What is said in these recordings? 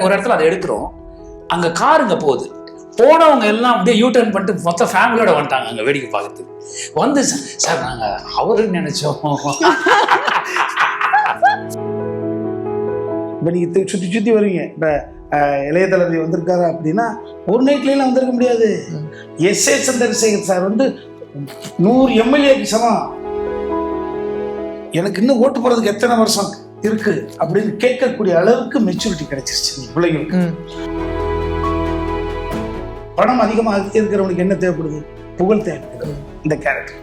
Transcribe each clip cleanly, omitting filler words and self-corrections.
ஒரு இடத்துல அதை எடுக்கிறோம், அங்க காருங்க போகுது, போனவங்க எல்லாம் அப்படியே யூ டர்ன் பண்ணிட்டு மொத்த ஃபேமிலியோட வந்துட்டாங்க அங்க வேடிக்கை பார்க்கறதுக்கு. வந்து சார் நாங்க அவருன்னு நினைச்சோம். இப்போ நீங்கள் சுற்றி சுற்றி வருவீங்க. இப்போ இளைய தளபதி வந்திருக்காரு அப்படின்னா ஒரு நைட்லாம் வந்திருக்க முடியாது. எஸ்.ஏ. சந்திரசேகர் சார் வந்து 100 எம்எல்ஏக்கு சமம். எனக்கு இன்னும் ஓட்டு போகிறதுக்கு எத்தனை வருஷம் இருக்கு அப்படின்னு கேட்கக்கூடிய அளவுக்கு மெச்சூரிட்டி கிடைச்சிருச்சு பிள்ளைங்களுக்கு. பணம் அதிகமாக இருக்கிறவனுக்கு என்ன தேவைப்படுது? புகழ் தேவைப்படுது. இந்த கேரக்டர்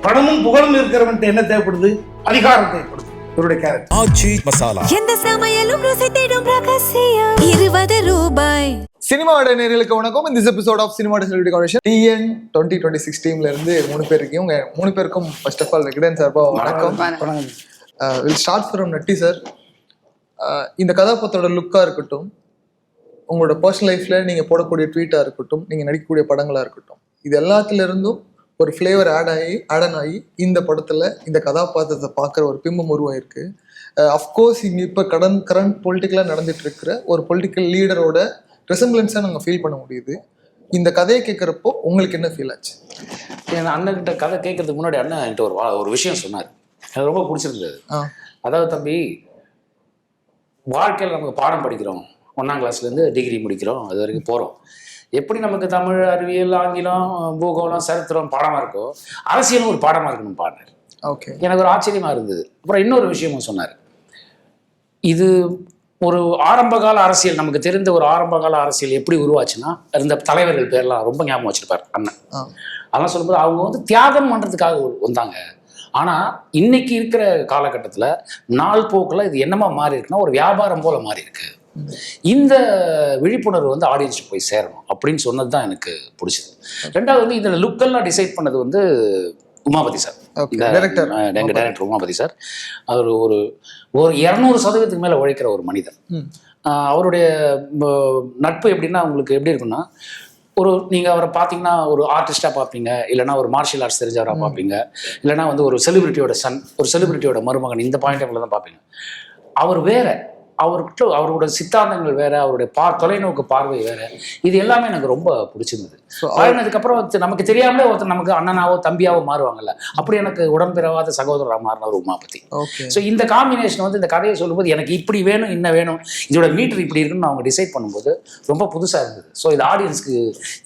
பணமும் புகழும் இருக்கிறவன்ட்டு என்ன தேவைப்படுது? அதிகாரம் தேவைப்படுது. இவருடைய கேரக்டர் ஆச்சி மசாலா. எந்த சமையலும் ருசி தேடும் ரகசியம் 20 ரூபாய். சினிமாவோட நேர்களுக்கு வணக்கம். இந்த episode of cinema celebrity conversation TN 2026 டீம்ல இருந்து 3 பேர் இருக்கீங்க. உங்க 3 பேருக்கும் ஃபர்ஸ்ட் ஆஃப் ஆல் விகடன் சார்பா வணக்கம். Will start from Natty sir. இந்த கதாபாத்திரோட லுக்கா இருக்கட்டும், உங்களோட பர்சனல் லைஃப்ல நீங்க போடக்கூடிய ட்வீட்டா இருக்கட்டும், நீங்க நடிக்கக்கூடிய படங்களா இருக்கட்டும், இது எல்லாத்துல இருந்தும் ஒரு ஃப்ளேவர் ஆட் ஆகி இந்த படத்துல இந்த கதாபாத்திரத்தை பார்க்குற ஒரு பிம்பம் உருவாயிருக்கு. அஃப்கோர்ஸ் இங்க இப்போ கரண்ட் பொலிட்டிக்கலாக நடந்துட்டு இருக்கிற ஒரு பொலிட்டிக்கல் லீடரோட ரெசம்பிளன்ஸை நாங்கள் ஃபீல் பண்ண முடியுது. இந்த கதையை கேட்குறப்போ உங்களுக்கு என்ன ஃபீல் ஆச்சு? என் அண்ணன்கிட்ட கதை கேட்கறதுக்கு முன்னாடி அண்ணன் என்கிட்ட ஒரு விஷயம் சொன்னார், எனக்கு ரொம்ப பிடிச்சிருந்தது. அதாவது தம்பி, வாழ்க்கையில் நமக்கு பாடம் படிக்கிறோம், 1ஆம் கிளாஸ்லேருந்து டிகிரி முடிக்கிறோம், அது வரைக்கும் போகிறோம். எப்படி நமக்கு தமிழ், அறிவியல், ஆங்கிலம், பூகோளம், சரித்திரம் பாடமாக இருக்கோ, அரசியலும் ஒரு பாடமாக இருக்கணும் பாடினார். ஓகே, எனக்கு ஒரு ஆச்சரியமாக இருந்தது. அப்புறம் இன்னொரு விஷயமும் சொன்னார், இது ஒரு ஆரம்பகால அரசியல், நமக்கு தெரிந்த ஒரு ஆரம்பகால அரசியல் எப்படி உருவாச்சுன்னா, இருந்த தலைவர்கள் பேர்லாம் ரொம்ப ஞாபகம் வச்சிருப்பார் அண்ணன். அதெல்லாம் சொல்லும்போது அவங்க வந்து தியாகம் பண்ணுறதுக்காக வந்தாங்க. ஆனால் இன்னைக்கு இருக்கிற காலகட்டத்தில் நாள் போக்கில் இது என்னமா மாறி இருக்குன்னா ஒரு வியாபாரம் போல மாறி இருக்கு. இந்த விழிப்புணர்வு வந்து ஆடியன்ஸ் போய் சேரணும் அப்படின்னு சொன்னது தான் எனக்கு பிடிச்சது. ரெண்டாவது வந்து இதில் லுக்கெல்லாம் டிசைட் பண்ணது வந்து உமாபதி சார், எங்கள் டைரக்டர் உமாபதி சார். அவர் ஒரு 200% மேலே உழைக்கிற ஒரு மனிதன். அவருடைய நட்பு எப்படின்னா உங்களுக்கு எப்படி இருக்குன்னா, நீங்கள் அவரை பார்த்தீங்கன்னா ஒரு ஆர்டிஸ்டாக பார்ப்பீங்க, இல்லைனா ஒரு மார்ஷியல் ஆர்ட்ஸ் தெரிஞ்சவராக பார்ப்பீங்க, இல்லைனா வந்து ஒரு செலிபிரிட்டியோட சன், ஒரு செலிபிரிட்டியோட மருமகன், இந்த பாயிண்ட் ஆஃப்ல தான் பார்ப்பீங்க. அவர் வேற, அவர்கிட்ட அவரோட சித்தாந்தங்கள் வேற, அவருடைய தொலைநோக்கு பார்வை வேற. இது எல்லாமே எனக்கு ரொம்ப பிடிச்சிருந்தது. அதுக்கப்புறம் நமக்கு தெரியாமலே ஒருத்தர் நமக்கு அண்ணனாவோ தம்பியாவோ மாறுவாங்கல்ல, அப்படி எனக்கு உடன்பிறவாத சகோதரராக மாறினவர் உமாபதி. ஸோ இந்த காம்பினேஷன் வந்து இந்த கதையை சொல்லும்போது எனக்கு இப்படி வேணும், இன்ன வேணும், இதோட மீட்டர் இப்படி இருக்குன்னு அவங்க டிசைட் பண்ணும்போது ரொம்ப புதுசாக இருந்தது. ஸோ இது ஆடியன்ஸ்க்கு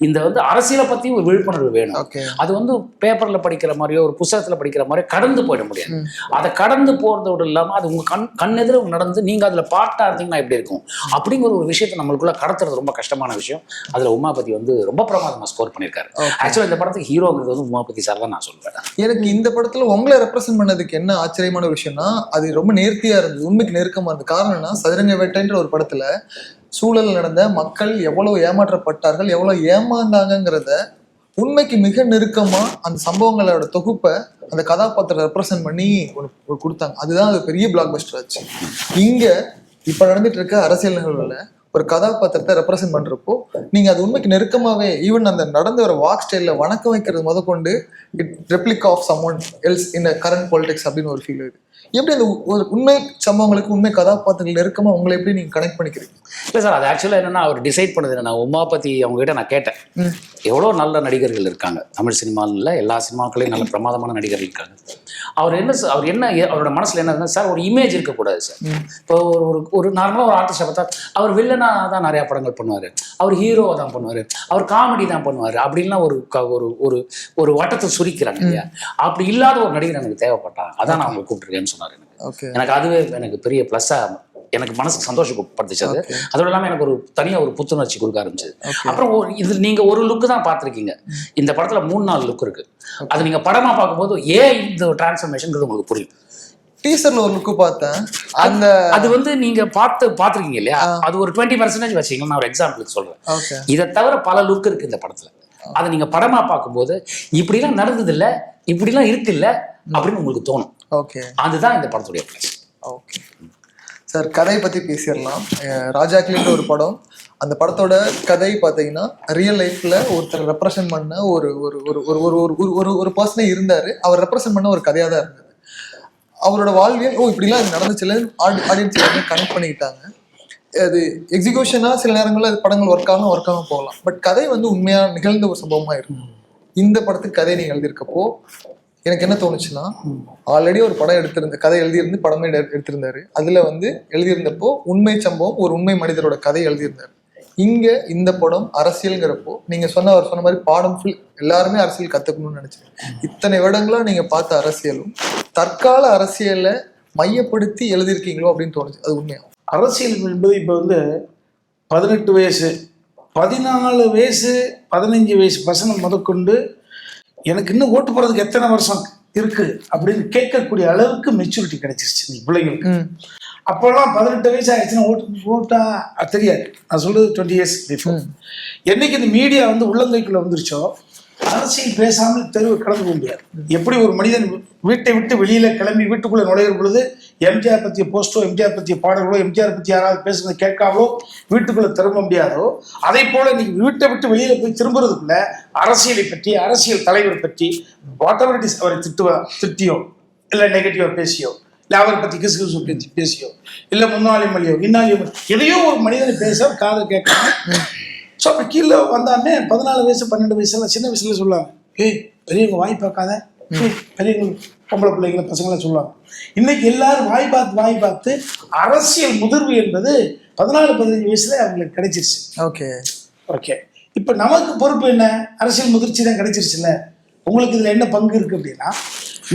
இந்த வந்து அரசியலை பற்றியும் ஒரு விழிப்புணர்வு வேணும். அது வந்து பேப்பரில் படிக்கிற மாதிரியோ ஒரு புத்தகத்தில் படிக்கிற மாதிரியோ கடந்து போயிட முடியாது. அதை கடந்து போகிறதோடு இல்லாமல் அது உங்கள் கண்ணெதிர நடந்து நீங்கள் அதில் பார்ட்டா இருந்தீங்கன்னா எப்படி இருக்கும் அப்படிங்கிற ஒரு விஷயத்தை நம்மளுக்குள்ள கடத்துறது ரொம்ப கஷ்டமான விஷயம். அதுல உமாபதி வந்து ரொம்ப பிரமாதமா ஸ்கோர் பண்ணிருக்காரு. ஆக்சுவலா இந்த படத்துக்கு ஹீரோங்கிறது வந்து உமாபதி சார் தான் நான் சொல்வேன். எனக்கு இந்த படத்துல உங்களை ரெப்ரசென்ட் பண்ணதுக்கு என்ன ஆச்சரியமான விஷயம்னா, அது ரொம்ப நேர்த்தியா இருந்தது, உண்மைக்கு நெருக்கமா இருந்தது. காரணம்னா சதுரங்க வேட்டைன்ற ஒரு படத்துல சூழல் நடந்த மக்கள் எவ்வளவு ஏமாற்றப்பட்டார்கள், எவ்வளவு ஏமாந்தாங்கிறத உண்மைக்கு மிக நெருக்கமா அந்த சம்பவங்களோட தொகுப்பை அந்த கதாபாத்திரம் ரெப்ரசென்ட் பண்ணி ஒரு கொடுத்தாங்க. அதுதான் அது பெரிய பிளாக் பஸ்டர் ஆச்சு. இங்க இப்ப நடந்துட்டு இருக்க அரசியல் நிகழ்வுல ஒரு கதாபாத்திரத்தை ரெப்ரசென்ட் பண்றப்போ நீங்க அது உண்மைக்கு நெருக்கமாவே, ஈவன் அந்த நடந்த ஒரு வாக் ஸ்டைல்ல வணக்கம் வைக்கிறது முதற்கொண்டு it replica of someone else in current politics அப்படின்னு ஒரு ஃபீல் வருது. எப்படி அந்த ஒரு உண்மை சம்பவங்களுக்கு உண்மை கதாபாத்திரங்கள் நெருக்கமா உங்களை எப்படி நீங்க கனெக்ட் பண்ணிக்கிறீங்க? இல்லை சார், அது ஆக்சுவலாக என்னன்னா அவர் டிசைட் பண்ணது என்னன்னா, உமாபதி அவங்க கிட்ட நான் கேட்டேன், எவ்வளோ நல்ல நடிகர்கள் இருக்காங்க தமிழ் சினிமாவில், எல்லா சினிமாக்களையும் நல்ல பிரமாதமான நடிகர்கள் இருக்காங்க. அவர் என்ன அவரோட மனசுல என்ன சார், ஒரு இமேஜ் இருக்கக்கூடாது சார். இப்போ ஒரு நார்மலாக ஒரு ஆர்டிஸ்டை பார்த்தா அவர் வில்லனா தான் நிறையா படங்கள் பண்ணுவார், அவர் ஹீரோவை தான் பண்ணுவார், அவர் காமெடி தான் பண்ணுவார் அப்படின்லாம் ஒரு வட்டத்தை சுரிக்கிறாங்க இல்லையா. அப்படி இல்லாத ஒரு நடிகர் எனக்கு தேவைப்பட்டான், அதான் நான் அவங்க கூப்பிட்டுருக்கேன்னு சொன்னார். எனக்கு அதுவே எனக்கு பெரிய ப்ளஸ்ஸா எனக்கு மனசுக்கு சந்தோஷப்படுத்துச்சு. அதோட இல்லாமல் எனக்கு ஒரு தனியாக ஒரு புத்துணர்ச்சி கொடுக்க ஆரம்பிச்சது. அப்புறம் இது நீங்க ஒரு லுக்கு தான் பார்த்துருக்கீங்க, இந்த படத்துல 3-4 லுக் இருக்கு. அது நீங்க படமா பார்க்கும்போது ஏன் இந்த டிரான்ஸ்ஃபர்மேஷன் உங்களுக்கு புரியும். டீசர்ல ஒரு லுக்கு பார்த்தேன், அது வந்து நீங்க பார்த்துருக்கீங்க இல்லையா, அது ஒரு 20% வச்சீங்கன்னா நான் ஒரு எக்ஸாம்பிளுக்கு சொல்றேன். இதை தவிர பல லுக் இருக்கு இந்த படத்துல. அதை நீங்க படமா பார்க்கும்போது இப்படிலாம் நடந்தது இல்லை, இப்படிலாம் இருக்கு இல்லை அப்படின்னு உங்களுக்கு தோணும். அதுதான் இந்த படத்துடைய பிளஸ். ஓகே சார், கதையை பத்தி பேசிடலாம். ராஜாக்லின்ற ஒரு படம், அந்த படத்தோட கதை பார்த்தீங்கன்னா ரியல் லைஃப்ல ஒருத்தர் ரெப்ரசென்ட் பண்ண ஒரு பர்சனே இருந்தாரு. அவர் ரெப்ரசென்ட் பண்ண ஒரு கதையா தான் இருந்தது. அவரோட வாழ்வியல் இப்படிலாம் இது நடந்துச்சுல ஆடியன்ஸ் எல்லாமே கனெக்ட் பண்ணிக்கிட்டாங்க. அது எக்ஸிகியூஷனா சில நேரங்கள்ல அது படங்கள் ஒர்க் ஆகாம போகலாம். பட் கதை வந்து உண்மையா நிகழ்ந்த ஒரு சம்பவமா இருக்கும். இந்த படத்துக்கு கதை நீங்க எழுதியிருக்கப்போ எனக்கு என்ன தோணுச்சுன்னா, ஆல்ரெடி ஒரு படம் எடுத்திருந்த கதை எழுதியிருந்து படமே எடுத்திருந்தாரு. அதுல வந்து எழுதியிருந்தப்போ உண்மை சம்பவம், ஒரு உண்மை மனிதரோட கதை எழுதியிருந்தாரு. இங்க இந்த படம் அரசியல்ங்கிறப்போ நீங்க அவர் சொன்ன மாதிரி பாடம் ஃபுல் எல்லாருமே அரசியல் கத்துக்கணும்னு நினைச்சேன். இத்தனை வருடங்களா நீங்க பார்த்த அரசியலும் தற்கால அரசியலை மையப்படுத்தி எழுதியிருக்கீங்களோ அப்படின்னு தோணுச்சு. அது உண்மையா? அரசியல் என்பது இப்போ வந்து 18 வயசு 14 வயசு 15 வயசு பசங்க முதற்கொண்டு எனக்கு இன்னும் ஓட்டு போறதுக்கு எத்தனை வருஷம் இருக்கு அப்படின்னு கேட்கக்கூடிய அளவுக்கு மெச்சூரிட்டி கிடைச்சிருச்சு இந்த பிள்ளைங்களுக்கு. அப்போல்லாம் 18 வயசு ஆயிடுச்சுன்னா ஓட்டா தெரியாது. நான் சொல்றது 20 இயர்ஸ் பிஃபோர். என்னைக்கு இந்த மீடியா வந்து உள்ளங்கைக்குள்ள வந்துருச்சோ அரசியல் பேசாமல் தெருவு கடந்து போக முடியாது. எப்படி ஒரு மனிதன் வீட்டை விட்டு வெளியில கிளம்பி வீட்டுக்குள்ள நுழைகிற பொழுது எம்ஜிஆர் பற்றிய போஸ்டோ, எம்ஜிஆர் பற்றிய பாடல்களோ, எம்ஜிஆர் பற்றி யாராவது பேசுறதை கேட்காமலோ வீட்டுக்குள்ள திரும்ப முடியாதோ, அதே போல நீங்க வீட்டை விட்டு வெளியில போய் திரும்புறதுக்குள்ள அரசியலை பற்றி, அரசியல் தலைவர் பற்றி வாட் எவர் இட் இஸ், அவரை திட்டியோ இல்லை நெகட்டிவா பேசியோ, இல்லை அவரை பற்றி கிசு பேசியோ, இல்லை முன்னாளி மொழியோ இன்னாலியோ எதையோ ஒரு மனிதனை பேச காதை கேட்காம. ஸோ அப்படி கீழே வந்தாமே 14 வயசு 12 வயசுல சின்ன வயசுல சொல்லுவாங்க, பெரியவங்க வாய் பார்க்காத, பெரியவங்க பொம்பளை பிள்ளைங்களை பசங்களை சொல்லுவாங்க. இன்னைக்கு எல்லாரும் வாய் பார்த்து அரசியல் முதிர்வு என்பது 14-15 வயசுல அவங்களுக்கு கிடைச்சிருச்சு. ஓகே இப்போ நமக்கு பொறுப்பு என்ன? அரசியல் முதிர்ச்சி தான் கிடைச்சிருச்சுல்ல, உங்களுக்கு இதுல என்ன பங்கு இருக்கு அப்படின்னா,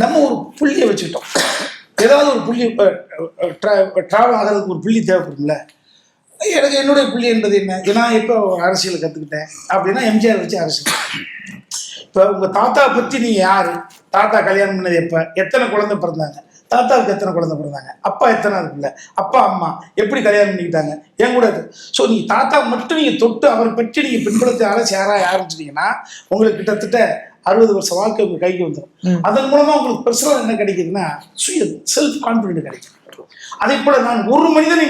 நம்ம ஒரு புள்ளியை வச்சுக்கிட்டோம். ஏதாவது ஒரு புள்ளி டிராவல் ஆகிறதுக்கு ஒரு புள்ளி தேவைப்படும்ல. எனக்கு என்னுடைய புள்ளி என்பது என்ன? நான் எப்போ அரசியலை கற்றுக்கிட்டேன் அப்படின்னா எம்ஜிஆர் வச்சு அரசியல். இப்போ உங்கள் தாத்தா பற்றி நீங்கள் யார்? தாத்தா கல்யாணம் பண்ணது எப்போ? எத்தனை குழந்தை பிறந்தாங்க? தாத்தாவுக்கு எத்தனை குழந்தை பிறந்தாங்க? அப்பா எத்தனாவது பிள்ளை? அப்பா அம்மா எப்படி கல்யாணம் பண்ணிக்கிட்டாங்க? என் கூட. ஸோ நீங்கள் தாத்தா மட்டும் நீங்கள் தொட்டு அவரை பற்றி நீங்கள் பின்புலத்தை அலசி ஆரம்பிச்சிட்டிங்கன்னா உங்களுக்கு கிட்டத்தட்ட 60 வருஷ வாழ்க்கை உங்கள் கைக்கு வந்துடும். அதன் மூலமாக உங்களுக்கு பர்சனல் என்ன கிடைக்குதுன்னா செல்ஃப் கான்ஃபிடென்ட் கிடைக்கும். அதே போல நான் ஒரு மனிதனை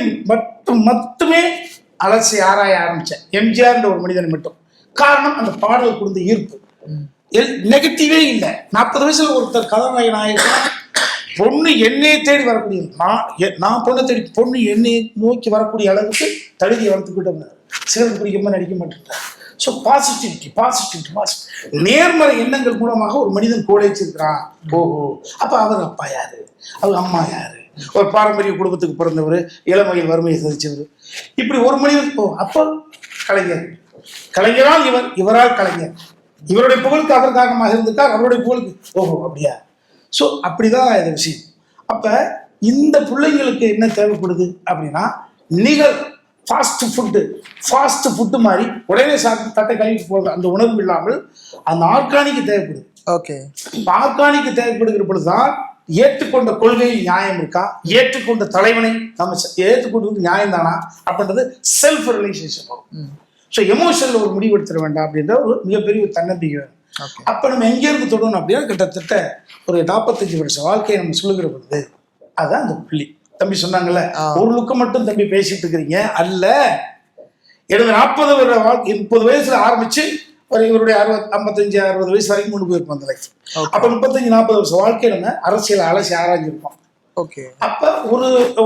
மட்டுமே அலசி ஆராய ஆரம்பிச்சேன், எம்ஜிஆர் ஒரு மனிதனை மட்டும். காரணம் அந்த பாடல் கொடுத்த ஈர்ப்பு. நெகட்டிவே இல்லை. 40 வயசுல ஒருத்தர் கதாநாயகன் ஆயிருக்கா, பொண்ணு என்னையை தேடி வரக்கூடிய, நான் பொண்ணை தேடி பொண்ணு என்னை நோக்கி வரக்கூடிய அளவுக்கு தகுதியை வளர்த்துக்கிட்டு சிகரெட் குடிக்காம நடிக்க மாட்டேன். ஸோ பாசிட்டிவிட்டி நேர்மறை எண்ணங்கள் மூலமாக ஒரு மனிதன் கோடைச்சிருக்கிறான். ஓஹோ, அப்போ அவர் அப்பா யாரு, அவர் அம்மா யாரு, ஒரு பாரம்பரிய குடும்பத்துக்கு பிறந்தவர், இளமையில் வறுமையை சதிச்சவர், இப்படி ஒரு மனிதன். அப்போ கலைஞரால் இவரால் கலைஞர், இவருடைய புகழுக்கு அவர் காரணமாக இருந்திருக்கார், அவருடைய புகழுக்கு. ஓஹோ அப்படியா. ஸோ அப்படிதான் இந்த விஷயம். அப்ப இந்த பிள்ளைங்களுக்கு என்ன தேவைப்படுது அப்படின்னா, நிகழ் ஃபாஸ்ட் ஃபுட்டு மாதிரி உடனே சாப்பிட்டு தட்டை கழிட்டு போகிறது அந்த உணர்வு இல்லாமல் அந்த ஆர்கானிக் தேவைப்படுது. ஆர்கானிக் தேவைப்படுகிற பொழுதுதான் ஏற்றுக்கொண்ட கொள்கையில் நியாயம் இருக்கா, ஏற்றுக்கொண்ட தலைவனை நம்ம ஏற்றுக்கொண்டது நியாயம் தானா அப்படின்றது செல்ஃப் ரியலைசேஷன் வரும். ஸோ எமோஷனில் ஒரு முடிவு எடுத்துட வேண்டாம் அப்படின்ற ஒரு மிகப்பெரிய ஒரு தன்னம்பிக்கை வேணும். அப்போ நம்ம எங்கேருந்து தொடணும் அப்படின்னா, கிட்டத்தட்ட ஒரு 45 வருஷ வாழ்க்கையை நம்ம சொல்லுகிற பொழுது அதுதான் அந்த புள்ளி. தம்பி சொன்னாங்கல்ல, ஒரு லுக்கு மட்டும் தம்பி பேசிட்டு இருக்கிறீங்க அல்ல. எனது 30 வயசுல ஆரம்பிச்சு ஒரு இவருடைய 55-60 வயசு வரைக்கும் கொண்டு போயிருப்போம் அந்த லைஃப். அப்ப 35-40 வருஷம் வாழ்க்கை நம்ம அரசியல் அலசி ஆராய்ஞ்சிருப்போம். அப்ப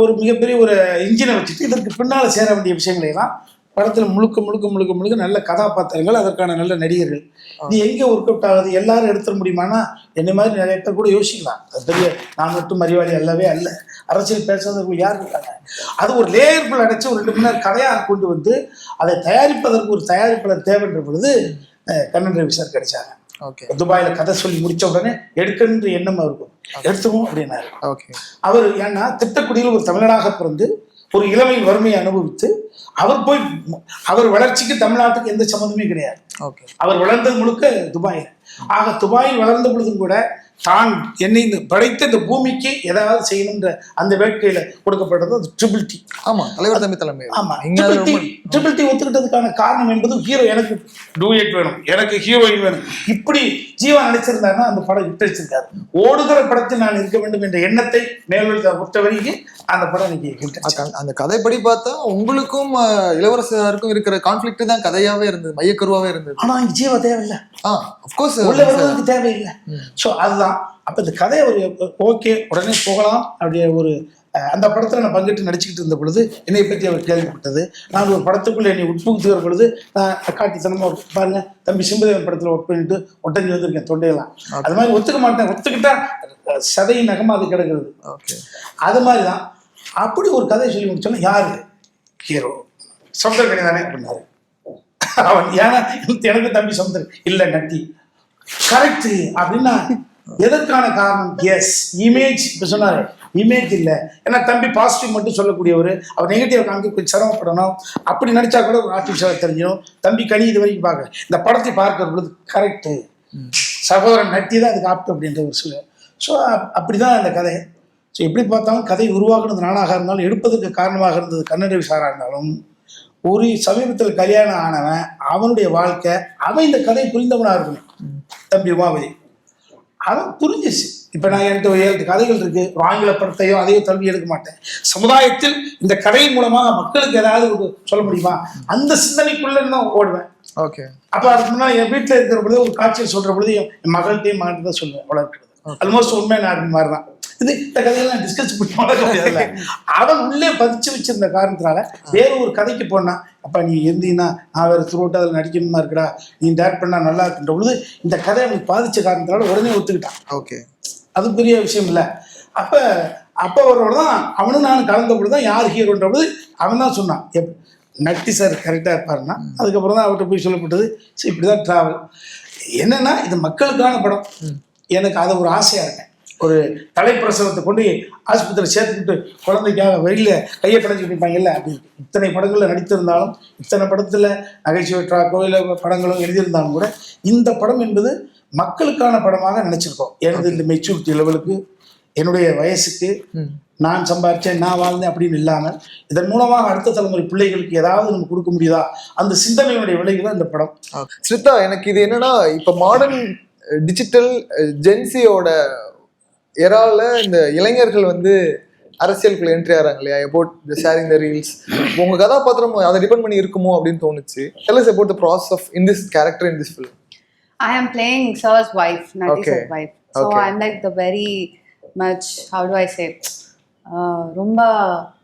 ஒரு மிகப்பெரிய ஒரு இன்ஜினை வச்சுட்டு இதற்கு பின்னால சேர வேண்டிய விஷயங்களை எல்லாம் படத்துல முழுக்க நல்ல கதாபாத்திரங்கள், அதற்கான நல்ல நடிகர்கள். இது எங்க ஒர்க் அவுட் ஆகுது, எல்லாரும் எடுத்துட முடியுமானா என்ன மாதிரி நிறைய பேர் கூட யோசிக்கலாம். அது பெரிய நான் மட்டும் அறிவாளி அல்லவே அல்ல. அரசியல் பேசுறதுக்கு யார் இருக்காங்க? அது ஒரு லேயர்கள் அடைச்சு ஒரு 2 மணி நேரம் கதையாக கொண்டு வந்து அதை தயாரிப்பதற்கு ஒரு தயாரிப்பாளர் தேவைன்ற பொழுது கண்ணன் ரவி சார் கிடைச்சாங்க. துபாயில கதை சொல்லி முடிச்ச உடனே எடுக்கணுன்ற எண்ணம் இருக்கும், எடுத்துவோம் அப்படின்னாரு. அவர் ஏன்னா திட்டக்குடியில் ஒரு தமிழனாக பிறந்து ஒரு இளமையின் வறுமையை அனுபவித்து அவர் வளர்ச்சிக்கு தமிழ்நாட்டுக்கு எந்த சம்மந்தமே கிடையாது. அவர் வளர்ந்தது முழுக்க துபாயில். ஆக துபாயில் வளர்ந்த பொழுதும் கூட தான் என்னை படைத்த இந்த பூமிக்கு ஏதாவது செய்யணுன்ற அந்த வேட்கையில கொடுக்கப்பட்டது அது ட்ரிபிள் டி. ஆமா, தலைவர் தம்பி தலைமை. ஆமா, ட்ரிபிள் டி ஒத்துக்கிட்டதுக்கான காரணம் என்பது ஹீரோ எனக்கு டூயட் வேணும், எனக்கு ஹீரோயின் வேணும், இப்படி ஜீவா நினைச்சிருந்தாருன்னா அந்த படம் ஹிட் அடிச்சிருக்காரு. ஓடுகிற படத்தில் நான் இருக்க வேண்டும் என்ற எண்ணத்தை மேல்வெளித்த பொறுத்த வரைக்கும் அந்த படம் இன்னைக்கு அந்த கதைப்படி பார்த்தா உங்களுக்கும் இளவரசருக்கும் இருக்கிற கான்ஃபிளிக்ட் தான் கதையாவே இருந்தது, மையக்கருவாவே இருந்தது. ஆனா இங்க ஜீவா தேவையில்லை, அஃப்கோர்ஸ் உள்ள வருவதற்கு தேவையில்லை. ஸோ அதுதான் அப்ப இந்த கதையை ஒரு ஓகே உடனே போகலாம் அப்படியே ஒரு அந்த படத்தில் நான் பங்கேற்று நடிச்சுக்கிட்டு இருந்த பொழுது என்னை பற்றி அவர் கேள்விப்பட்டது. நான் ஒரு படத்துக்குள்ளே என்னை உட்புகுத்துகிற பொழுது நான் காட்டித்தனமாக பாருங்க தம்பி சிம்புதேவன் படத்தில் ஒர்க் பண்ணிட்டு ஒட்டஞ்சி வந்திருக்கேன் தொண்டையெல்லாம். அது மாதிரி ஒத்துக்க மாட்டேன், ஒத்துக்கிட்டா சதை நகமாக அது கிடக்குறது. அது மாதிரி தான். அப்படி ஒரு கதை சொல்லி முடிச்சோன்னா யாரு ஹீரோ? சமுத்திரக்கனி தானே அப்படின்னாரு. அவன் ஏன்னா எனக்கு தம்பி சமுத்திரம் இல்லை நட்டி கரெக்டு அப்படின்னா எதற்கான காரணம்? Yes image. இப்போ சொன்னாரு இமேஜ் இல்லை, ஏன்னா தம்பி பாசிட்டிவ் மட்டும் சொல்லக்கூடியவர், அவர் நெகட்டிவ் காமிக்க கொஞ்சம் சிரமப்படணும். அப்படி நடிச்சா கூட ஒரு ஆர்டிஃபிஷியலாக தெரிஞ்சிடும். தம்பி கனி இது வரைக்கும் பார்க்க இந்த படத்தை பார்க்கிற பொழுது கரெக்டு சகோதரன் நட்டி தான் அதுக்கு ஆப்ட் அப்படின்ற ஒரு சில. ஸோ அப்படி தான் அந்த கதை. ஸோ எப்படி பார்த்தாலும் கதை உருவாக்குனது நானாக இருந்தாலும், எடுப்பதற்கு காரணமாக இருந்தது கன்னட விசாராக இருந்தாலும், ஒரு சமீபத்தில் கல்யாணம் ஆனவன் அவனுடைய வாழ்க்கை அவன் இந்த கதை புரிந்தவனாக இருக்கணும். தம்பி உமாபதி அவன் புரிஞ்சிச்சு. இப்போ நான் என்கிட்ட 7 கதைகள் இருக்கு, ஆங்கில படத்தையோ அதையோ தழுவி எடுக்க மாட்டேன். சமுதாயத்தில் இந்த கதையின் மூலமாக மக்களுக்கு ஏதாவது ஒரு சொல்ல முடியுமா அந்த சிந்தனைக்குள்ள தான் ஓடுவேன். ஓகே. அப்போ அதுக்கு முன்னாடி என் வீட்டில் இருக்கிற பொழுது ஒரு காட்சியை சொல்ற பொழுது என் மகள்கிட்டையும் மகன்கிட்ட தான் சொல்லுவேன் வளர்க்கிறது. ஆல்மோஸ்ட் உண்மை நான் மாதிரி தான். இந்த கதையெல்லாம் டிஸ்கஸ் பண்ணி வளர்க்க முடியாதுல்ல. அவன் உள்ளே பதிச்சு வச்சிருந்த காரணத்தினால வேற ஒரு கதைக்கு போனா, அப்பா நீ இருந்தீங்கன்னா நான் வேற த்ரூட் அதில் நடிக்கணுமா இருக்குடா, நீ டேரக்ட் பண்ணா நல்லா இருக்குன்ற பொழுது இந்த கதை அவனுக்கு பாதிச்ச காரணத்தினால உடனே ஒத்துக்கிட்டான். ஓகே. அது பெரிய விஷயம் இல்லை. அப்போ அவரோட தான் அவனும் நானும் கலந்த பொழுது தான் யார் ஹீரோன்ற பொழுது அவன் தான் சொன்னான் நட்டி சார் கரெக்டாக இருப்பாருன்னா. அதுக்கப்புறம் தான் அவர்கிட்ட போய் சொல்லப்பட்டது. ஸோ இப்படி தான் ட்ராவல். என்னன்னா இது மக்களுக்கான படம். எனக்கு அதை ஒரு ஆசையாக இருக்கேன். ஒரு தலைப்பிரசவத்தை கொண்டு ஆஸ்பத்திரியில் சேர்த்துக்கிட்டு குழந்தைக்காக வெளியில் கையை கடைஞ்சிட்டு இருப்பாங்கல்ல, அப்படி இத்தனை படங்களில் நடித்திருந்தாலும், இத்தனை படத்தில் நகைச்சுவை ட்ராக்கோ இல்லை படங்களோ எழுதியிருந்தாலும் கூட இந்த படம் என்பது மக்களுக்கான படமாக நினச்சிருக்கோம். எனது இந்த மெச்சூரிட்டி லெவலுக்கு, என்னுடைய வயசுக்கு, நான் சம்பாதிச்சேன் நான் வாழ்ந்தேன் அப்படின்னு இல்லாமல் இதன் மூலமாக அடுத்த தலைமுறை பிள்ளைகளுக்கு ஏதாவது நம்ம கொடுக்க முடியுதா அந்த சிந்தனையுடைய விளைவு தான் இந்த படம். ஸ்ரிதா, எனக்கு இது என்னன்னா இப்போ மாடர்ன் டிஜிட்டல் ஜென்சியோட எரால இந்த இளைஞர்கள் வந்து அரசியலுக்குள்ள என்ட்ரி ஆகிறாங்க இல்லையா, about the sharing the reels. உங்க கதாபாத்திரம் அதை டிபெண்ட் பண்ணி இருக்குமோ அப்படின்னு தோணுச்சு. Tell us about the process of in this character in this film. I am playing Sir's wife, Nati Sir's wife. So Okay. I'm like the very much, how do I say, ரொம்ப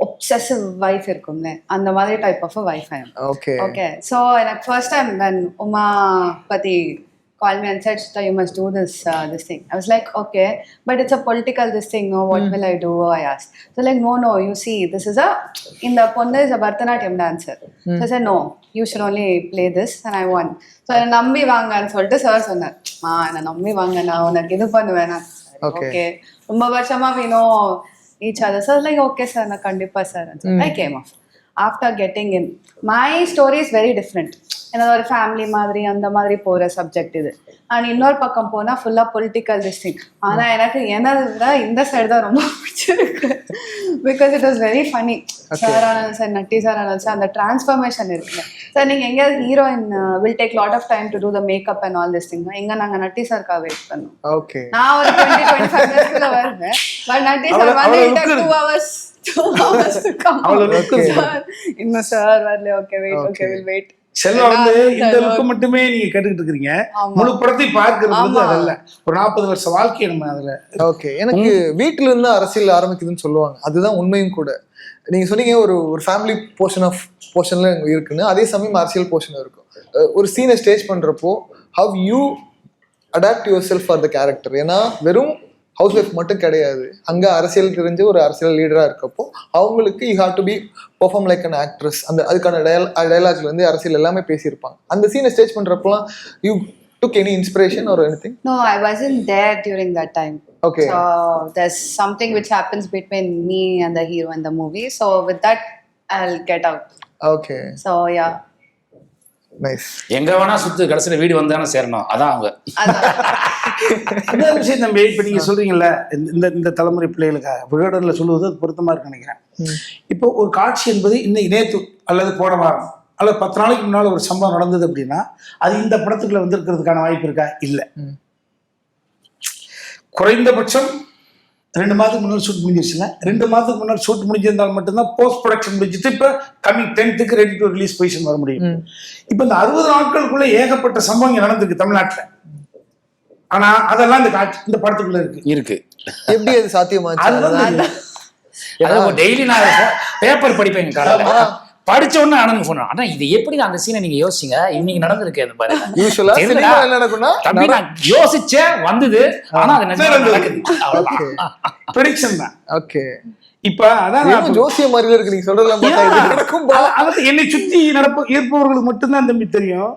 obsessive wife இருக்கும்ல, அந்த மாதிரி type of a wife I am. Okay. Okay. So like first time when Uma Pati called me and said, "Shita, you must do this thing." I was like, okay, but it's a political this thing. No, what will I do? I asked. So like, no, you see, this is in the Ponda is a Bharatanatyam dancer. So I said, no, you should only play this, and I won. So I nambi vaanga and sollte sir sonnar. Na nambi vaanga na unakku idu pannuven. Okay. Romba varshama we know each other. So I was like, okay sir, na kandipa sir. And so I came off. After getting in, my story is very different. என்னோட ஒரு family மாதிரி அந்த மாதிரி போகிற subject இது. And இன்னொரு பக்கம் போனால் ஃபுல்லாக பொலிட்டிக்கல் திஸ்டிங். ஆனால் எனக்கு என்னதை விட இந்த சைடு தான் ரொம்ப பிடிச்சிருக்கு. Because it was very funny. Sir ஆனாலும் சார், நட்டி சார் ஆனாலும் சார், அந்த டிரான்ஸ்ஃபர்மேஷன் இருக்குல்ல சார். நீங்கள் எங்கேயாவது heroine will take lot of time to do the makeup and all this thing. எங்கே நாங்கள் நட்டி சாருக்காக வெயிட் பண்ணோம். ஓகே. நான் ஒரு 20-25 மினிட்ஸ்க்குள்ள வருவேன். பட் நட்டி சார் வந்து 2 hours to come. இன்னும் சார் வரல. Okay wait, okay will wait. Selva வந்து இந்த லுக்கு மட்டுமே நீங்க கேட்டுக்கிட்டு இருக்கிறீங்க. முழு படத்தை பார்க்கிறது அதல்ல, ஒரு 40 வருஷ வாழ்க்கையை நம்ம அதுல. ஓகே. எனக்கு வீட்டுல இருந்து அரசியல் ஆரம்பிக்குதுன்னு சொல்லுவாங்க, அதுதான் உண்மையும் கூட. நீங்க சொன்னீங்க ஒரு ஃபேமிலி போர்ஷன்ல இருக்குன்னு, அதே சமயம் அரசியல் போர்ஷன் இருக்கும். ஒரு சீனை ஸ்டேஜ் பண்றப்போ how you adapt yourself for the character. ஏன்னா வெறும் ஹவுஸ் ஒய்ஃப் மட்டும் கிடையாது, அங்கே அரசியல் தெரிஞ்ச ஒரு அரசியல் லீடராக இருக்கப்போ அவங்களுக்கு you have to be perform like an actress. அதுக்கான டயலாக்ல இருந்து அரசியல் எல்லாமே பேசியிருப்பாங்க. அந்த சீனை ஸ்டேஜ் பண்ணுறப்போலாம் you took any inspiration or anything? No, I wasn't there during that time. Okay. So there's something which happens between me and the hero in the movie. So with that, I'll get out. Okay. So yeah. Nice. எங்க வேணா சுத்து, கடைசியில வீடு வந்தானே சேரணும். அதான் அவங்க. இன்னொரு விஷயம் தம்பி, இப்ப நீங்க சொல்றீங்கல்ல இந்த தலைமுறை பிள்ளைகளுக்காக விகடனில் சொல்லுவது அது பொருத்தமா இருக்கு நினைக்கிறேன். இப்போ ஒரு காட்சி என்பது இன்னைக்கு நேற்று அல்லது போன வாரம் அல்லது 10 நாளைக்கு முன்னால் ஒரு சம்பவம் நடந்தது அப்படின்னா அது இந்த படத்துக்குள்ள வந்திருக்கிறதுக்கான வாய்ப்பு இருக்கா? இல்லை. குறைந்தபட்சம் 2 மாதத்துக்கு முன்னாடி ஷூட் முடிஞ்சிருச்சுங்க. 2 மாதத்துக்கு முன்னாடி ஷூட் முடிஞ்சிருந்தால் மட்டும்தான் போஸ்ட் ப்ரொடக்ஷன் முடிஞ்சிட்டு இப்போ coming 10th ready to release position வர முடியும். இப்போ இந்த 60 நாட்களுக்குள்ள ஏகப்பட்ட சம்பவம் இங்கே நடந்திருக்கு தமிழ்நாட்டில். ஆனா அதெல்லாம் இந்த படத்துக்குள்ள இருக்கு. எப்படி அது சாத்தியமாச்சு? டெய்லி நான் பேப்பர் படிப்பேன் காலையில. படிச்ச உடனே ஆனந்த் போன். ஆனா இது எப்படி அந்த சீனை நீங்க யோசிச்சீங்க? இன்னைக்கு நடந்திருக்கு அந்த பாருங்க. யூசுவலா சினிமா என்ன நடக்கும்னா தம்பி நான் யோசிச்சேன் வந்தது, ஆனா அது நிஜமா நடக்குது. அவ்வளவுதான். ப்ரெடிக்ஷன் தான். ஓகே. இப்ப அதான் ஏன் ஜோசிய மாதிரில இருக்கு நீங்க சொல்றதெல்லாம் பார்த்தா இது நடக்கும் பா. அதாவது என்னை சுத்தி இருப்பவர்களுக்கு மட்டும்தான் தம்பி தெரியும்.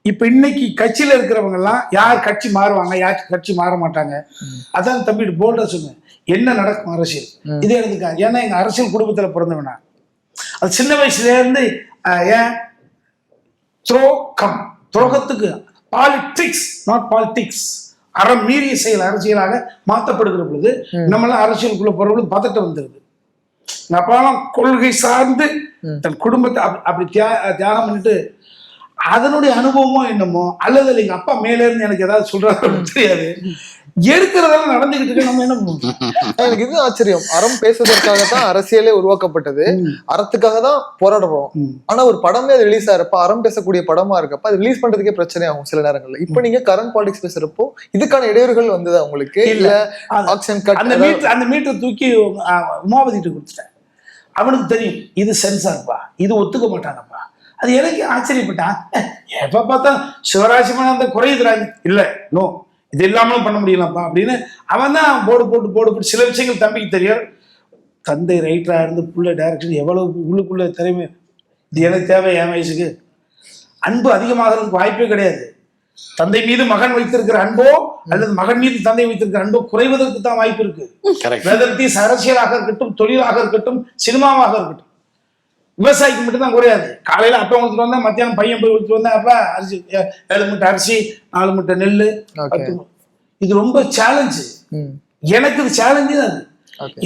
இப்ப இன்னைக்கு கட்சியில இருக்கிறவங்க எல்லாம் யார் கட்சி மாறுவாங்க, யார் கட்சி மாற மாட்டாங்க. அதான் தம்பி போல்டா சொன்னேன், என்ன நடக்கும் அரசியல் இதே எடுத்துக்கா. ஏன்னா எங்க அரசியல் குடும்பத்துல பிறந்தவனா, அது சின்ன வயசுல இருந்து ஏன் துரோகத்துக்கு பாலிடிக்ஸ் நாட் பாலிடிக்ஸ் அறம் மீறிய செயல் அரசியலாக மாற்றப்படுகிற பொழுது நம்மளாம் அரசியலுக்குள்ள போற பொழுது பதட்டம் வந்துருது. அப்பாலாம் கொள்கை சார்ந்து தன் குடும்பத்தை அப்படி தியாகம் பண்ணிட்டு அதனுடைய அனுபவமோ என்னமோ அல்லது எங்க அப்பா மேல இருந்து எனக்கு ஏதாவது சொல்றாரு தெரியாது, எடுக்கிறதெல்லாம் நடந்துகிட்டு இருக்கு. நம்ம என்ன பண்ணுவோம்? எனக்கு இது ஆச்சரியம். அறம் பேசுவதற்காக தான் அரசியலே உருவாக்கப்பட்டது, அறத்துக்காக தான் போராடுறோம். ஆனா ஒரு படமே அது ரிலீஸ் ஆகிறப்ப, அறம் பேசக்கூடிய படமா இருக்கப்ப அது ரிலீஸ் பண்றதுக்கே பிரச்சனை ஆகும் சில நேரங்கள்ல. இப்ப நீங்க கரண்ட் பாலிடிக்ஸ் பேசுறப்போ இதுக்கான இடையூறுகள் வந்ததா உங்களுக்கு? இல்ல ஆக்ஷன் கட் அந்த மீட்டர் தூக்கி உமாவதிட்டு கொடுத்துட்டேன். அவனுக்கு தெரியும் இது சென்சார்ப்பா, இது ஒத்துக்க மாட்டாங்கப்பா. அது எனக்கு ஆச்சரியப்பட்டான். எப்ப பார்த்தா சிவராசிமான அந்த குறையுதுறாங்க. இல்ல நோ, இது இல்லாமலும் பண்ண முடியலப்பா அப்படின்னு அவன் தான் போர்டு போட்டு சில விஷயங்கள் தம்பிக்கு தெரியும். தந்தை ரைட்டரா இருந்து புள்ள டைரக்ஷன் எவ்வளவு உள்ளுக்குள்ள திறமை. இது எனக்கு தேவை, என் வயசுக்கு அன்பு அதிகமாகிறதுக்கு வாய்ப்பே கிடையாது. தந்தை மீது மகன் வைத்திருக்கிற அன்போ அல்லது மகன் மீது தந்தை வைத்திருக்கிற அன்போ குறைவதற்கு தான் வாய்ப்பு இருக்கு. அரசியலாக இருக்கட்டும், தொழிலாக இருக்கட்டும், சினிமாவாக இருக்கட்டும், விவசாயிக்கு மட்டும்தான் குறையாது. காலையில அப்பா கொடுத்துட்டு வந்தா, மத்தியானம் பையன் போய் கொடுத்துட்டு வந்தா, அப்பா அரிசி 7 மூட்டை அரிசி 4 மூட்டை நெல். இது ரொம்ப சேலஞ்சு. எனக்கு இது சேலஞ்சு தான்.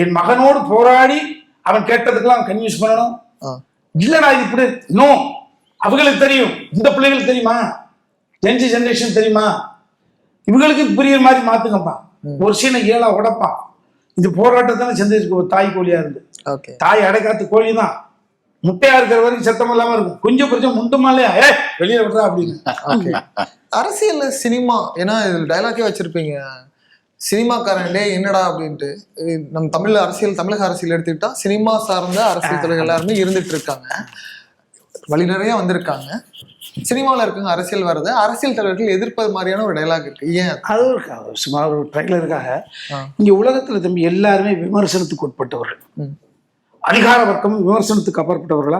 என் மகனோடு போராடி அவன் கேட்டதுக்கெல்லாம் கன்வின்ஸ் பண்ணணும். இல்லடா இது இப்படி நோ, அவங்களுக்கு தெரியும், இந்த பிள்ளைகளுக்கு தெரியுமா, ஜெனரேஷன் தெரியுமா, இவங்களுக்கு புரியுற மாதிரி மாத்துங்கப்பா. ஒரு சீனை 7ஆ உடைப்பான். இந்த போராட்டத்தான செஞ்சிருக்கு ஒரு தாய் கோழியா இருந்து. தாய் அடைக்காத்து கோழி தான், முட்டையா இருக்கிற வரைக்கும் சத்தம் இல்லாம இருக்கும். கொஞ்சம் கொஞ்சம் முண்டுமாலே வெளியில விடுறா அப்படின்னு. அரசியல் சினிமா, ஏன்னா இதுல டைலாக்கே வச்சிருப்பீங்க, சினிமாக்காரன்டே என்னடா அப்படின்ட்டு. நம்ம தமிழக அரசியல் எடுத்துக்கிட்டா சினிமா சார்ந்த அரசியல் தலைவர் எல்லாருமே இருந்துட்டு இருக்காங்க, வழி நிறைய வந்திருக்காங்க. சினிமாவில் இருக்காங்க, அரசியல் வர்றது அரசியல் தலைவர்கள் எதிர்ப்பது மாதிரியான ஒரு டைலாக் இருக்கு. ஏன் அது இருக்காது? சும்மா ஒரு ட்ரைலருக்காக இங்க உலகத்துல தம்பி எல்லாருமே விமர்சனத்துக்கு உட்பட்டவர்கள். அதிகார வர்க்கம் விமர்சனத்துக்கு அப்பாற்பட்டவர்களா?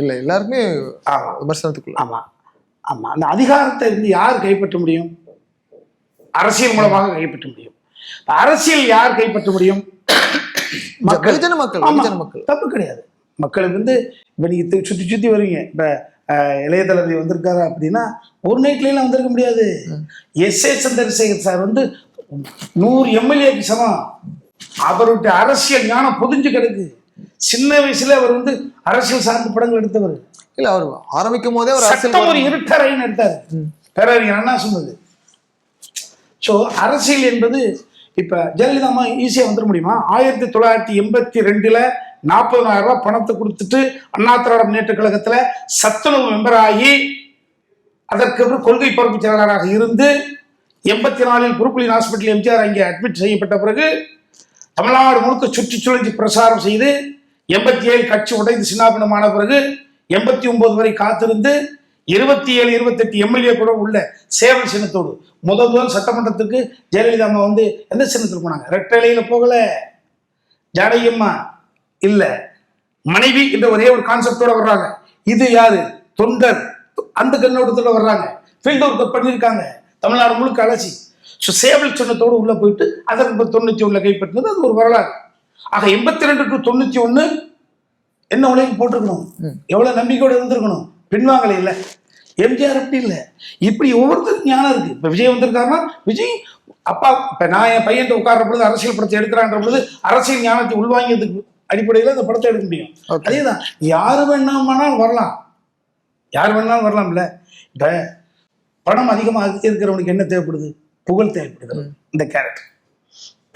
இல்லை, எல்லாருமே விமர்சனத்துக்குள்ள. ஆமா ஆமா. அந்த அதிகாரத்தை இருந்து யார் கைப்பற்ற முடியும்? அரசியல் மூலமாக கைப்பற்ற முடியும். அரசியல் யார் கைப்பற்ற முடியும்? மக்கள். தப்பு கிடையாது. மக்களுக்கு இப்ப நீங்க சுத்தி வருவீங்க. இப்ப இளைய தளபதி வந்திருக்காரு அப்படின்னா ஒரு நைட்லாம் வந்திருக்க முடியாது. எஸ்.ஏ. சந்திரசேகர் சார் 100 எம்எல்ஏக்கு சமம். அவருடைய அரசியல் ஞானம் பொதிஞ்சு கிடக்கு. சின்ன வயசுல அவர் அரசியல் சார்ந்த படங்கள் எடுத்தவர் இல்ல. அவர் ஆரம்பிக்கும் போதே ஒரு இருட்டறைன்னு எடுத்தாரு. பேரறிஞர் அண்ணா சொன்னது. ஸோ அரசியல் என்பது இப்ப ஜெயலலிதா அம்மா ஈஸியா வந்துட முடியுமா? 1982 40,000 ரூபாய் பணத்தை கொடுத்துட்டு அண்ணா திராவிட முன்னேற்ற கழகத்துல சத்துணவு மெம்பர் ஆகி அதற்கு கொள்கை பரப்பு செயலாளராக இருந்து 84 குருக்குலின் ஹாஸ்பிட்டல் எம்ஜிஆர் அங்கே அட்மிட் செய்யப்பட்ட பிறகு தமிழ்நாடு முழுக்க சுற்றி சுழஞ்சி பிரசாரம் செய்து 87 கட்சி உடைந்து சின்னாபின்னமான பிறகு 89 வரை காத்திருந்து 27, 28 எம்எல்ஏ கூட உள்ள சேவல் சின்னத்தோடு முதல் சட்டமன்றத்துக்கு ஜெயலலிதா அம்மா எந்த சின்னத்தில் போனாங்க? ரெட்டலையில போகல, ஜானகியம்மா இல்ல, மனைவி என்ற ஒரே ஒரு கான்செப்டோட வர்றாங்க. இது யாரு? தொண்டர். அந்த கண்ணோட்டத்தோட வர்றாங்க. ஃபீல்ட் ஒர்க் பண்ணியிருக்காங்க தமிழ்நாடு முழுக்க அலசி. சேவல் சின்னத்தோடு உள்ள போயிட்டு அதற்கு 91 கைப்பற்றினது அது ஒரு வரலாறு. ஆக 82 to 91 என்ன உலகம் போட்டிருக்கணும், எவ்வளவு நம்பிக்கையோட இருந்திருக்கணும். பின்வாங்கலை இல்லை. எம்ஜிஆர் அப்படி இல்லை. இப்படி ஒவ்வொருத்தருக்கும் ஞானம் இருக்கு. இப்ப விஜய் வந்திருக்காருன்னா விஜய் அப்பா இப்ப நான் என் பையன் உட்கார்ற பொழுது அரசியல் படத்தை எடுக்கிறான்ற பொழுது அரசியல் ஞானத்தை உள்வாங்கியதுக்கு அடிப்படையில் அந்த படத்தை எடுக்க முடியும். அதேதான் யாரு வேணாலும் வரலாம், யார் வேணாலும் வரலாம்ல. இப்ப பணம் அதிகமாக இருக்கிறவனுக்கு என்ன தேவைப்படுது? புகழ் தேவைப்படுது. இந்த கேரக்டர்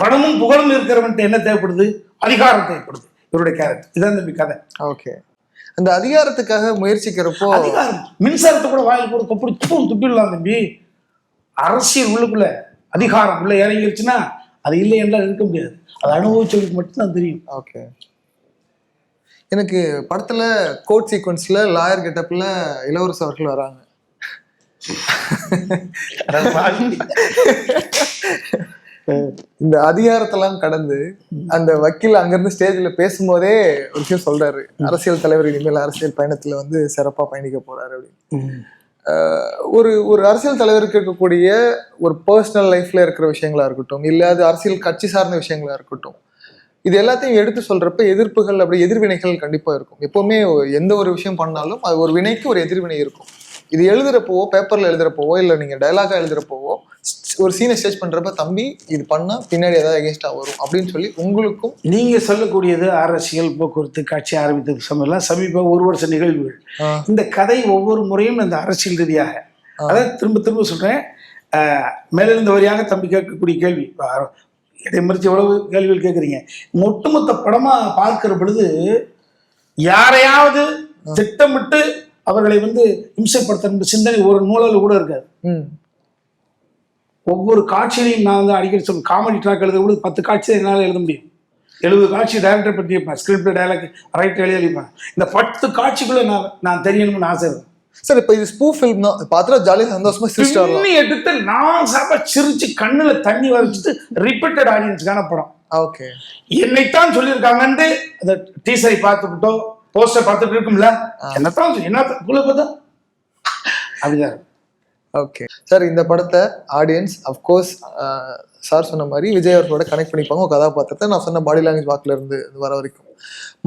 பணமும் புகழும் இருக்கிறவன்ட்டு என்ன தேவைப்படுது? அதிகாரம் தேவைப்படுது. இவருடைய கேரக்டர் இதான் தம்பி கதை. ஓகே. அந்த அதிகாரத்துக்காக முயற்சிக்கிறப்போ அதிகாரம் மின்சாரத்தை கூட வாயில் போட துப்பிடலாம் தம்பி. அரசியல் உள்ளுக்குள்ள அதிகாரம் உள்ள இறங்கிருச்சுன்னா அது இல்லை என்றால் இருக்க முடியாது. அதை அனுபவிச்சவங்களுக்கு மட்டும்தான் தெரியும். ஓகே. எனக்கு படத்துல கோட் சீக்வன்ஸ்ல லாயர் கெட்டப்ல இளவரசு அவர்கள் வராங்க. இந்த அதிகாரத்தெல்லாம் கடந்து அந்த வக்கீல் அங்கிருந்து ஸ்டேஜ்ல பேசும்போதே ஒரு விஷயம் சொல்றாரு, அரசியல் தலைவர் இனிமேல் அரசியல் பயணத்துல வந்து சிறப்பா பயணிக்க போறாரு அப்படின்னு. ஒரு அரசியல் தலைவருக்கு இருக்கக்கூடிய ஒரு பர்சனல் லைஃப்ல இருக்கிற விஷயங்களா இருக்கட்டும், இல்ல அது அரசியல் கட்சி சார்ந்த விஷயங்களா இருக்கட்டும், இது எல்லாத்தையும் எடுத்து சொல்றப்ப எதிர்ப்புகள், அப்படி எதிர்வினைகள் கண்டிப்பா இருக்கும். எப்பவுமே எந்த ஒரு விஷயம் பண்ணாலும் அது ஒரு வினைக்கு ஒரு எதிர்வினை இருக்கும். இது எழுதுறப்போவோ, பேப்பர்ல எழுதுறப்போவோ, இல்லை நீங்க டைலாகா எழுதுறப்போவோ, ஒரு சீனை ஸ்டேஜ் பண்றப்ப தம்பி இது பண்ணா பின்னாடி ஏதாவது அகேன்ஸ்டா வரும் அப்படின்னு சொல்லி உங்களுக்கும் நீங்க சொல்லக்கூடியது அரசியல் போக்குவரத்து காட்சி ஆரம்பித்ததுக்கு சமயம் சமீப ஒரு வருஷ நிகழ்வுகள். இந்த கதை ஒவ்வொரு முறையும் இந்த அரசியல் ரீதியாக, அதாவது திரும்ப திரும்ப சொல்றேன், மேலிருந்த வரியாக தம்பி கேட்கக்கூடிய கேள்வி, இடைமறிச்சு எவ்வளவு கேள்விகள் கேட்குறீங்க. ஒட்டுமொத்த படமா பார்க்கிற பொழுது யாரையாவது திட்டமிட்டு அவர்களை வந்து இம்சைப்படுத்த சிந்தனை ஒரு நூலில் கூட இருக்காது. ஒவ்வொரு காட்சியிலையும் நான் வந்து அடிக்கடி சொல்லுவேன், காமெடி ட்ராக் எழுத கூட 10 காட்சி தான் என்னால் எழுத முடியும். 70 காட்சி டைரக்டர் பற்றி இருப்பேன், ஸ்கிரிப்ட் டைலாக் ரைட் எழுதியிருப்பேன். இந்த 10 காட்சிக்குள்ள நான் தெரியணும்னு ஆசை இருக்கும். சார். இப்போ இது ஸ்பூ ஃபில்ம் தான், பார்த்தா ஜாலியாக சந்தோஷமா சிரிச்சிட்டு எடுத்து நான் சாப்பா சிரிச்சு கண்ணுல தண்ணி வரைச்சிட்டு ரிப்பீட்டட் ஆடியன்ஸுக்கான படம். ஓகே, என்னைத்தான் சொல்லியிருக்காங்கன்னு அந்த டீசரை பார்த்துக்கிட்டோ போஸ்டர் பார்த்துட்டு இருக்கும்ல, என்னத்தான் பார்த்தா அப்படிதான். ஓகே சார், இந்த படத்தை ஆடியன்ஸ் அஃப்கோர்ஸ் சார் சொன்ன மாதிரி விஜய் அவர்களோட கனெக்ட் பண்ணிப்பாங்க. ஒரு கதாபாத்திரத்தை நான் சொன்ன பாடி லாங்குவேஜ் வாக்கில் இருந்து வர வரைக்கும்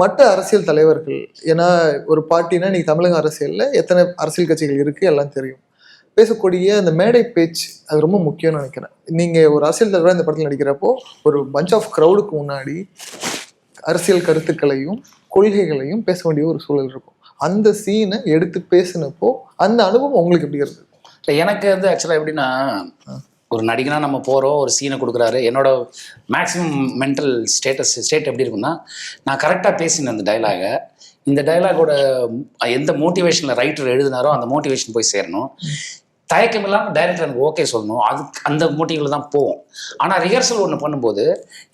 மற்ற அரசியல் தலைவர்கள், ஏன்னா ஒரு பார்ட்டினா இன்னைக்கு தமிழக அரசியலில் எத்தனை அரசியல் கட்சிகள் இருக்குது எல்லாம் தெரியும். பேசக்கூடிய அந்த மேடை பேச்சு அது ரொம்ப முக்கியம்னு நினைக்கிறேன். நீங்கள் ஒரு அரசியல் தலைவராக இந்த படத்தில் நடிக்கிறப்போ ஒரு பஞ்ச் ஆஃப் க்ரௌடுக்கு முன்னாடி அரசியல் கருத்துக்களையும் கொள்கைகளையும் பேச வேண்டிய ஒரு சூழல் இருக்கும். அந்த சீனை எடுத்து பேசினப்போ அந்த அனுபவம் உங்களுக்கு எப்படி இருந்தது? எனக்கு வந்து ஆக்சுவலாக எப்படின்னா, ஒரு நடிகனா நம்ம போகிறோம், ஒரு சீனை கொடுக்குறாரு, என்னோட மேக்ஸிமம் மென்டல் ஸ்டேட் எப்படி இருக்குன்னா, நான் கரெக்டாக பேசினேன் அந்த டைலாகை. இந்த டைலாகோட எந்த மோட்டிவேஷனில் ரைட்டர் எழுதினாரோ அந்த மோட்டிவேஷன் போய் சேரணும். தயக்கம் இல்லாமல் டைரக்டர் எனக்கு ஓகே சொல்லணும், அதுக்கு அந்த மோட்டிவில் தான் போவோம். ஆனால் ரிஹர்சல் ஒன்று பண்ணும்போது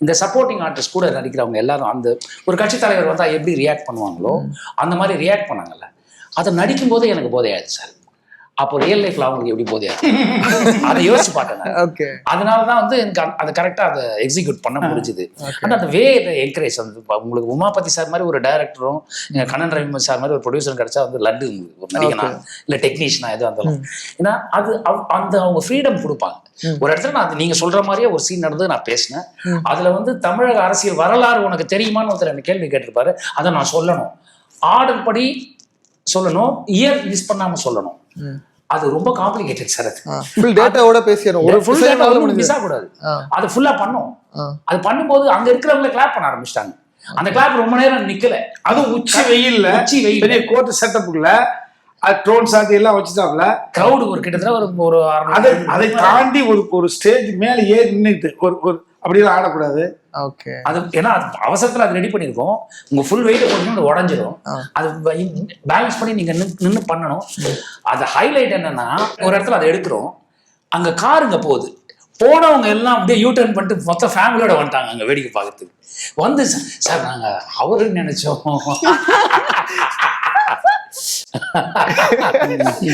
இந்த சப்போர்ட்டிங் ஆர்டிஸ்ட் கூட நடிக்கிறவங்க எல்லாரும் அந்த ஒரு கட்சி தலைவர் வந்தால் எப்படி ரியாக்ட் பண்ணுவாங்களோ அந்த மாதிரி ரியாக்ட் பண்ணாங்கல்ல, அதை நடிக்கும்போதே எனக்கு போதையாச்சு சார். அப்போ ரியல் லைஃப்ல அவங்களுக்கு எப்படி போதையா அதை யோசிச்சு பார்த்தேன். அதனாலதான் வந்து எனக்கு அதை கரெக்டா அதை எக்ஸிக்யூட் பண்ண முடிஞ்சுது. ஆனால் அந்த வே என்கரேஜ் வந்து உங்களுக்கு உமாபதி சார் மாதிரி ஒரு டைரக்டரும் கண்ணன் ரவிமன் சார் மாதிரி ஒரு ப்ரொடியூசர் கிடைச்சா வந்து லட்டு ஒரு நடிகனா இல்லை டெக்னீஷியனா எதுவும் இருந்தாலும். ஏன்னா அது அந்த அவங்க ஃப்ரீடம் கொடுப்பாங்க. ஒரு இடத்துல நான் நீங்க சொல்ற மாதிரியே ஒரு சீன் நடந்து நான் பேசினேன். அதுல வந்து தமிழக அரசியல் வரலாறு உனக்கு தெரியுமான்னு ஒருத்தர் எனக்கு கேள்வி கேட்டிருப்பாரு. அதை நான் சொல்லணும், ஆர்டர் படி சொல்லணும், இயர் மிஸ் பண்ணாம சொல்லணும். அது ரொம்ப காம்ப்ளிகேட்டட் சார். ஃபுல் டேட்டாவோட பேசிறோம், ஒரு ஃபுல் டேட்டாவோட மிஸ் ஆக கூடாது. அது ஃபுல்லா பண்ணோம். அது பண்ணும்போது அங்க இருக்கிறவங்க கிளாப் பண்ண ஆரம்பிச்சிட்டாங்க. அந்த கிளாப் ரொம்ப நேரம் நிக்கல. அது உச்சி வெயில்ல பெரிய கோர்ட் செட்டப்புக்குள்ள ட்ரோன் சாத்தி எல்லாம் வச்சுட்டாப்ல. கிரௌடு ஒரு கிட்டத்தட்ட ஒரு அதை தாண்டி ஒரு ஸ்டேஜ் மேல ஏறி நின்றுட்டு ஒரு அப்படியெல்லாம் ஆடக்கூடாது. ஓகே, அது ஏன்னா அவசரத்தில் அது ரெடி பண்ணியிருக்கோம். உங்க ஃபுல் வெயிட் போட்டீங்கன்னா அது உடஞ்சிரும். அது பேலன்ஸ் பண்ணி நீங்க நின்று பண்ணணும். அது ஹைலைட் என்னன்னா, ஒரு இடத்துல அதை எடுக்கிறோம், அங்க காருங்க போகுது, போனவங்க எல்லாம் அப்படியே யூ டர்ன் பண்ணிட்டு மொத்த ஃபேமிலியோட வந்துட்டாங்க அங்க வேடிக்கை பார்க்கறதுக்கு. வந்து சார் நாங்க அவருன்னு நினைச்சோம்,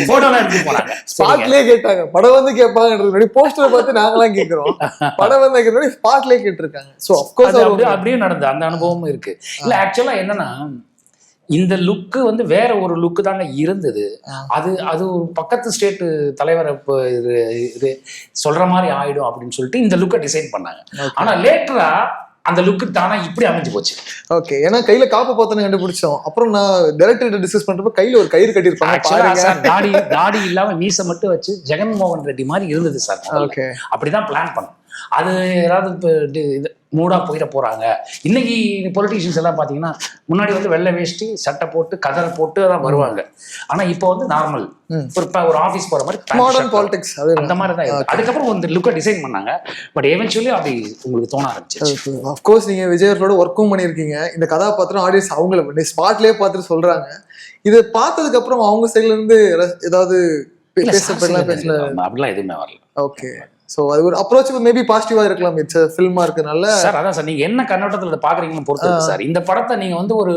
போட்டோலாம் எடுத்து போனாங்க. ஸ்பாட்லயே கேட்டாங்க, படம் வந்து கேட்பாங்க, போஸ்டர் பார்த்து நாங்களாம் கேட்கிறோம், படம் வந்து கேட்கறோம், ஸ்பாட்லயே கேட்டிருக்காங்க. ஸோ அஃப்கோர்ஸ் அப்படியே நடந்த அந்த அனுபவமும் இருக்கு. இல்ல ஆக்சுவலா என்னன்னா, இந்த லுக்கு வந்து வேற ஒரு லுக்கு தாங்க இருந்தது. அது ஒரு பக்கத்து ஸ்டேட் தலைவரை இது சொல்ற மாதிரி ஆயிடும் அப்படின்னு சொல்லிட்டு இந்த லுக்கை டிசைன் பண்ணாங்க. ஆனா லேட்டரா அந்த லுக்கு தானா இப்படி அமைஞ்சு போச்சு. ஓகே, ஏன்னா கையில காப்பு பார்த்தோன்னு கண்டுபிடிச்சோம். அப்புறம் நான் டைரக்டர் டிஸ்கஸ் பண்றப்ப கையில ஒரு கயிறு கட்டியிருப்பாங்க. தாடி இல்லாம மீசை மட்டும் வச்சு ஜெகன்மோகன் ரெட்டி மாதிரி இருந்தது சார். ஓகே, அப்படிதான் பிளான் பண்ணோம். அது ஏதாவது இப்போ மூடா போயிட போறாங்க. இன்னைக்கு பொலிட்டீஷியன்ஸ் எல்லாம் பாத்தீங்கன்னா முன்னாடி வந்து வெள்ளை வேஷ்டி சட்டை போட்டு கதரை போட்டு தான் வருவாங்க. ஆனா இப்போ வந்து நார்மல் ஒரு ஆஃபீஸ் போற மாதிரி மாடர்ன் பாலிடிக்ஸ் அந்த மாதிரி தான். அதுக்கப்புறம் இந்த லுக்கை டிசைன் பண்ணாங்க. பட் எவென்ச்சுவலி அப்படி உங்களுக்கு தோண ஆரம்பிச்சு. அஃப்கோர்ஸ் நீங்க விஜய் அவர்களோட ஒர்க்கும் பண்ணியிருக்கீங்க. இந்த கதாபாத்திரம் ஆடியன்ஸ் அவங்கள ஸ்பாட்லயே பார்த்துட்டு சொல்றாங்க. இது பார்த்ததுக்கு அப்புறம் அவங்க சைட்ல இருந்து ஏதாவது அப்படிலாம் எதுவுமே வரல. ஓகே, ஸோ அது ஒரு அப்ரோச் மேபி பாசிட்டிவா இருக்கலாம். இட்ஸ் ஃபில்மா இருக்கனால சார். அதான் சார், நீங்க என்ன கண்ணோட்டத்தில் இதை பாக்குறீங்கன்னு பொறுத்து சார். இந்த படத்தை நீங்க வந்து ஒரு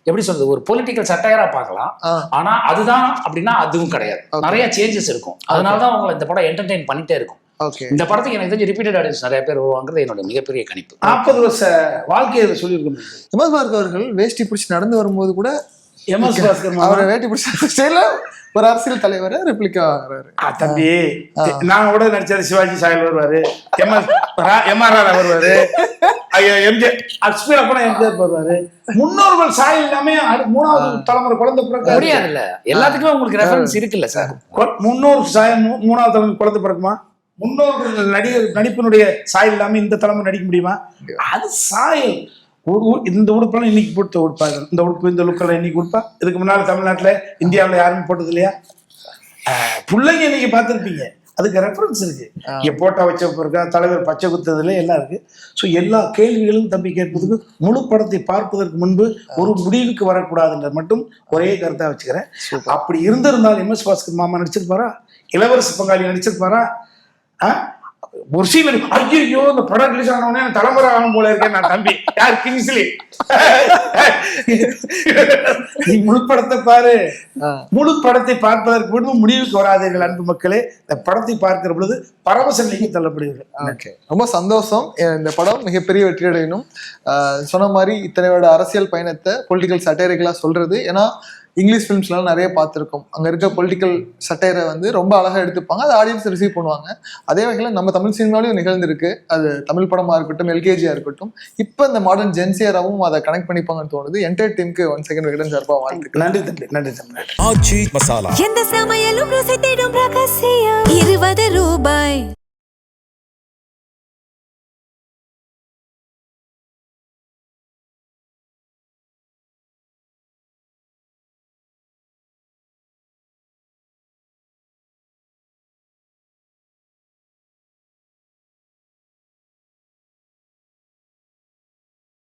எப்படி சொல்றது, ஒரு பொலிட்டிக்கல் சட்டையரா பார்க்கலாம். ஆனா அதுதான் அப்படின்னா அதுவும் கிடையாது. நிறைய சேஞ்சஸ் இருக்கும். அதனாலதான் அவங்க இந்த படம் என்டர்டெயின் பண்ணிட்டே இருக்கும். இந்த படத்துக்கு எனக்கு தெரிஞ்சு ரிப்பீட்டட் ஆடியன்ஸ் நிறைய பேர் வருவாங்கிறது என்னோட மிகப்பெரிய கணிப்பு. 40 வருஷ வாழ்க்கையை சொல்லியிருக்கோம். எம்எஸ் பாஸ்கர் அவர்கள் வேஷ்டி பிடிச்சி நடந்து வரும்போது கூட எம்எஸ் பாஸ்கர் அவரை வேட்டி பிடிச்ச ஒரு அரசியல் தலைவரை ரெப்ளிகா ஆகிறாரு. தம்பி நாங்க கூட நடிச்சாரு. சிவாஜி சாயல் வருவாரு, எம்ஆர் வருவாரு, எம்ஜிஆர் அஸ்பீரா கூட எம்ஜிஆர் வருவாரு. முன்னோர்கள் சாயல் எல்லாமே 3வது தலைமுறை குழந்தை பிறக்க முடியாது இல்ல. எல்லாத்துக்குமே உங்களுக்கு ரெஃபரன்ஸ் இருக்குல்ல சார். முன்னோர் சாயல் 3வது தலைமுறை குழந்தை பிறக்குமா? முன்னோர்கள் நடிப்பினுடைய சாயல் இல்லாம இந்த தலைமுறை நடிக்க முடியுமா? அது சாயல். இந்த உடுப்பெல்லாம் இன்னைக்கு போட்டு உடுப்பாங்க. இந்த உடுப்பு இந்த லுக்கெல்லாம் இன்னைக்கு உடுப்பா. இதுக்கு முன்னால தமிழ்நாட்டுல இந்தியாவில் யாருமே போட்டது இல்லையா? பிள்ளைங்க இன்னைக்கு பார்த்துருப்பீங்க. அதுக்கு ரெஃபரன்ஸ் இருக்கு. இங்க போட்டா வச்ச இருக்கா, தலைவர் பச்சை குத்துறதுல எல்லாம் இருக்கு. ஸோ எல்லா கேள்விகளும் தம்பி கேட்பதுக்கு முழு படத்தை பார்ப்பதற்கு முன்பு ஒரு முடிவுக்கு வரக்கூடாதுன்ற மட்டும் ஒரே கருத்தா வச்சுக்கிறேன். அப்படி இருந்திருந்தால் எம்எஸ் பாஸ்கர் மாமா நடிச்சிருப்பாரா? இளவரசு பங்காளி நடிச்சிருப்பாரா? ஒரு சீன் ஐயோ இந்த படம் ரிலீஸ் ஆனவனே தலைமுறை ஆகும் போல இருக்கேன் நான். தம்பி யார் கிங்ஸ்லி, நீ முழு படத்தை பாரு. முழு படத்தை பார்ப்பதற்கு முன்பு முடிவுக்கு வராதீர்கள் அன்பு மக்களே. இந்த படத்தை பார்க்கிற பொழுது பரவச நிலைக்கு தள்ளப்படுவீர்கள். ரொம்ப சந்தோஷம். இந்த படம் மிகப்பெரிய வெற்றி அடையணும். சொன்ன மாதிரி இத்தனையோட அரசியல் பயணத்தை பொலிட்டிக்கல் சட்டையர்களா சொல்றது. ஏன்னா இங்கிலீஷ் ஃபிலிம்ஸ்லாம் நிறைய பார்த்துருக்கோம். அங்கே இருக்க பொலிட்டிக்கல் சட்டையரை வந்து ரொம்ப அழகாக எடுத்துப்பாங்க, அது ஆடியன்ஸ் ரிசீவ் பண்ணுவாங்க. அதே வகையில் நம்ம தமிழ் சினிமாலையும் நிகழ்ந்திருக்கு. அது தமிழ் படமாக இருக்கட்டும், எல்கேஜியாக இருக்கட்டும். இப்போ இந்த மாடர்ன் ஜென்சியராகவும் அதை கனெக்ட் பண்ணிப்பாங்கன்னு தோணுது. என்டையர் டீமுக்கு ஒன் செகண்ட் விகடன் சார்பாக வாழ்த்துக்கள். நன்றி தம்பி, நன்றி தம்பி. எந்த சமையலும் ருசி தேடும் ரகசியம் 20 ரூபாய்.